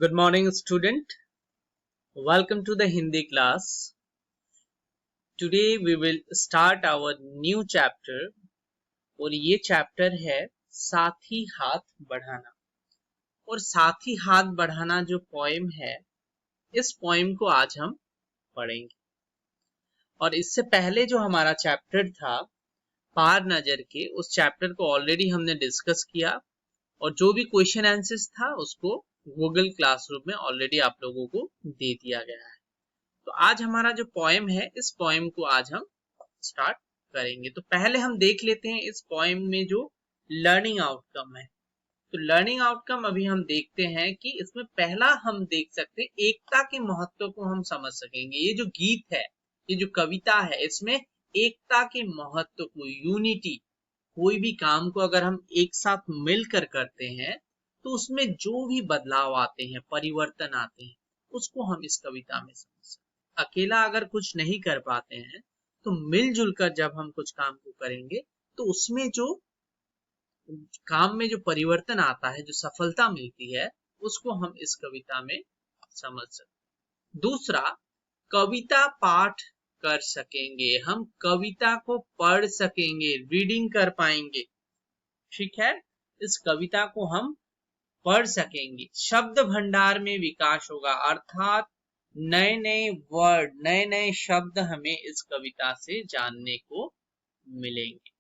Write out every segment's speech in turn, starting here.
Good morning, student. Welcome to the Hindi class. Today we will start our new chapter और ये chapter है साथी हाथ बढ़ाना। और साथी हाथ बढ़ाना जो पोएम है, इस पोएम को आज हम पढ़ेंगे। और इससे पहले जो हमारा चैप्टर था पार नजर के, उस चैप्टर को ऑलरेडी हमने डिस्कस किया और जो भी क्वेश्चन आंसर्स था उसको गूगल क्लासरूम में ऑलरेडी आप लोगों को दे दिया गया है। तो आज हमारा जो पोएम है, इस पोएम को आज हम स्टार्ट करेंगे। तो पहले हम देख लेते हैं इस पोएम में जो लर्निंग आउटकम है। तो लर्निंग आउटकम अभी हम देखते हैं कि इसमें पहला हम देख सकते हैं एकता के महत्व को हम समझ सकेंगे। ये जो गीत है, ये जो कविता है, इसमें एकता के महत्व को, यूनिटी, कोई भी काम को अगर हम एक साथ मिलकर करते हैं तो उसमें जो भी बदलाव आते हैं, परिवर्तन आते हैं, उसको हम इस कविता में समझ सकते हैं। अकेला अगर कुछ नहीं कर पाते हैं तो मिलजुल कर जब हम कुछ काम को करेंगे तो उसमें जो काम में जो परिवर्तन आता है, जो सफलता मिलती है, उसको हम इस कविता में समझ सकते हैं। दूसरा, कविता पाठ कर सकेंगे, हम कविता को पढ़ सकेंगे, रीडिंग कर पाएंगे। ठीक है, इस कविता को हम पढ़ सकेंगे। शब्द भंडार में विकास होगा, अर्थात नए नए वर्ड, नए नए शब्द हमें इस कविता से जानने को मिलेंगे।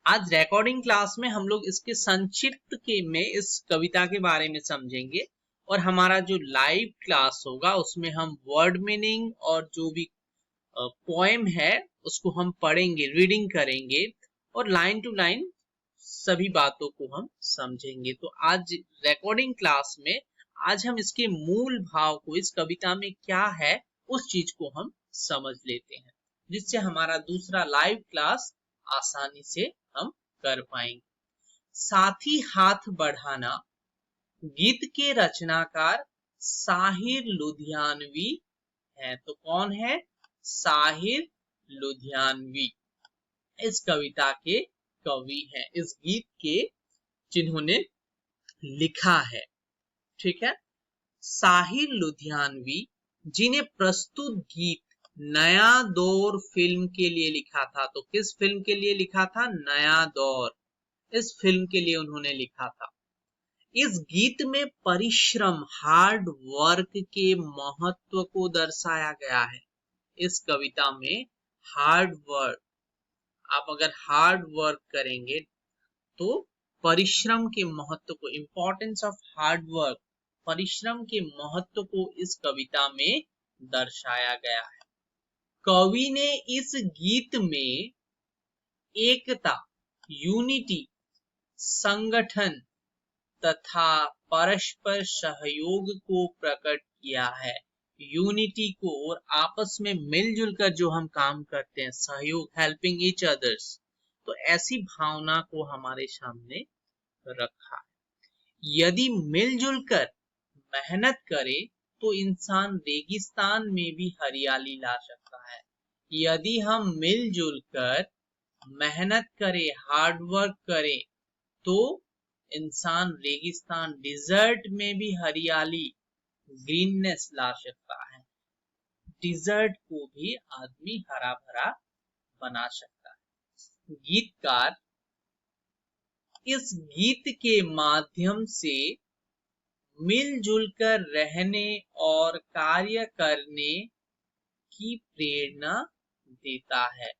आज रिकॉर्डिंग क्लास में हम लोग इसके संक्षिप्त के में इस कविता के बारे में समझेंगे और हमारा जो लाइव क्लास होगा उसमें हम वर्ड मीनिंग और जो भी पोएम है उसको हम पढ़ेंगे, रीडिंग करेंगे और लाइन टू लाइन सभी बातों को हम समझेंगे। तो आज रिकॉर्डिंग क्लास में आज हम इसके मूल भाव को, इस कविता में क्या है उस चीज को हम समझ लेते हैं, जिससे हमारा दूसरा लाइव क्लास आसानी से हम कर पाएंगे। साथी हाथ बढ़ाना गीत के रचनाकार साहिर लुधियानवी है। तो कौन है? साहिर लुधियानवी इस कविता के कवि हैं, इस गीत के जिन्होंने लिखा है। ठीक है, साहिर लुधियानवी जिन्हें प्रस्तुत गीत नया दौर फिल्म के लिए लिखा था। तो किस फिल्म के लिए लिखा था? नया दौर, इस फिल्म के लिए उन्होंने लिखा था। इस गीत में परिश्रम, हार्ड वर्क के महत्व को दर्शाया गया है। इस कविता में हार्ड वर्क, आप अगर हार्ड वर्क करेंगे तो परिश्रम के महत्व को, इंपॉर्टेंस ऑफ हार्ड वर्क, परिश्रम के महत्व को इस कविता में दर्शाया गया है। कवि ने इस गीत में एकता, यूनिटी, संगठन तथा परस्पर सहयोग को प्रकट किया है। यूनिटी को और आपस में मिलजुल कर जो हम काम करते हैं, सहयोग, हेल्पिंग ईच अदर्स, तो ऐसी भावना को हमारे सामने रखा है। यदि मिलजुल कर मेहनत करे तो इंसान रेगिस्तान में भी हरियाली ला सकता है। यदि हम मिलजुल कर मेहनत करें, हार्ड वर्क करें, तो इंसान रेगिस्तान, डिजर्ट में भी हरियाली, ग्रीननेस ला सकता है। डिजर्ट को भी आदमी हरा भरा बना सकता है। गीतकार इस गीत के माध्यम से मिलजुल कर रहने और कार्य करने की प्रेरणा देता है।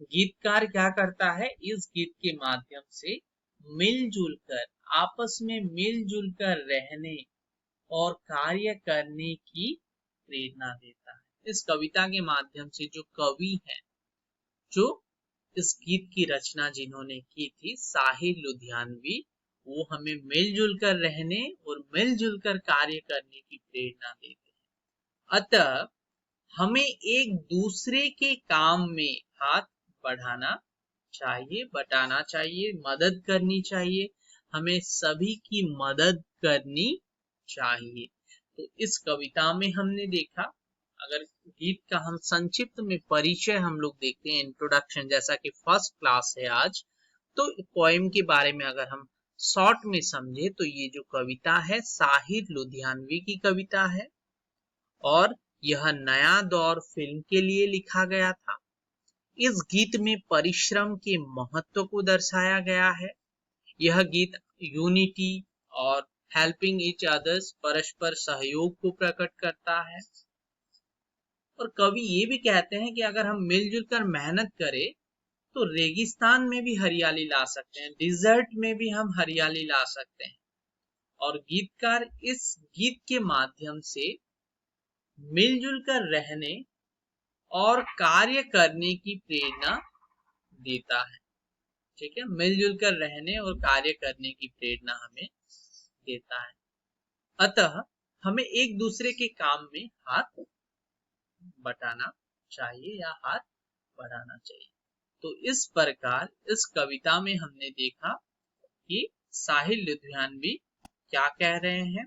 गीतकार क्या करता है? इस गीत के माध्यम से मिलजुल कर, आपस में मिलजुल कर रहने और कार्य करने की प्रेरणा देता है। इस कविता के माध्यम से जो कवि है, जो इस गीत की रचना जिन्होंने की थी, साहिर लुधियानवी, वो हमें मिलजुल कर रहने और मिलजुल कर कार्य करने की प्रेरणा देते हैं। अतः हमें एक दूसरे के काम में हाथ बढ़ाना चाहिए, बटाना चाहिए, मदद करनी चाहिए, हमें सभी की मदद करनी चाहिए। तो इस कविता में हमने देखा, अगर गीत का हम संक्षिप्त में परिचय हम लोग देखते हैं, इंट्रोडक्शन, जैसा कि फर्स्ट क्लास है आज, तो पोएम के बारे में अगर हम शॉर्ट में समझे तो ये जो कविता है साहिर लुधियानवी की कविता है और यह नया दौर फिल्म के लिए लिखा गया था। इस गीत में परिश्रम के महत्व को दर्शाया गया है। यह गीत यूनिटी और हेल्पिंग ईच अदर्स परस्पर सहयोग को प्रकट करता है। और कवि ये भी कहते हैं कि अगर हम मिलजुल कर मेहनत करें तो रेगिस्तान में भी हरियाली ला सकते हैं, डिजर्ट में भी हम हरियाली ला सकते हैं। और गीतकार इस गीत के माध्यम से मिलजुल कर रहने और कार्य करने की प्रेरणा देता है। ठीक है, मिलजुल कर रहने और कार्य करने की प्रेरणा हमें देता है। अतः हमें एक दूसरे के काम में हाथ बटाना चाहिए या हाथ बढ़ाना चाहिए। तो इस प्रकार इस कविता में हमने देखा कि साहिर लुधियानवी क्या कह रहे हैं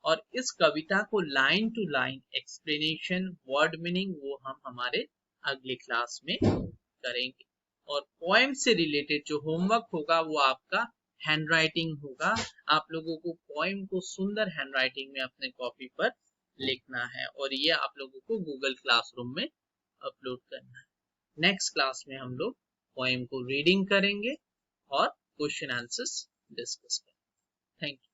और इस कविता को line to line explanation word meaning वो हम हमारे अगले क्लास में करेंगे। और पोएम से रिलेटेड जो होमवर्क होगा वो आपका हैंड राइटिंग होगा। आप लोगों को पोएम को सुंदर हैंड राइटिंग में अपने कॉपी पर लिखना है और ये आप लोगों को गूगल क्लासरूम में अपलोड करना है। नेक्स्ट क्लास में हम लोग पोएम को रीडिंग करेंगे और क्वेश्चन आंसर्स डिस्कस करेंगे। Thank you.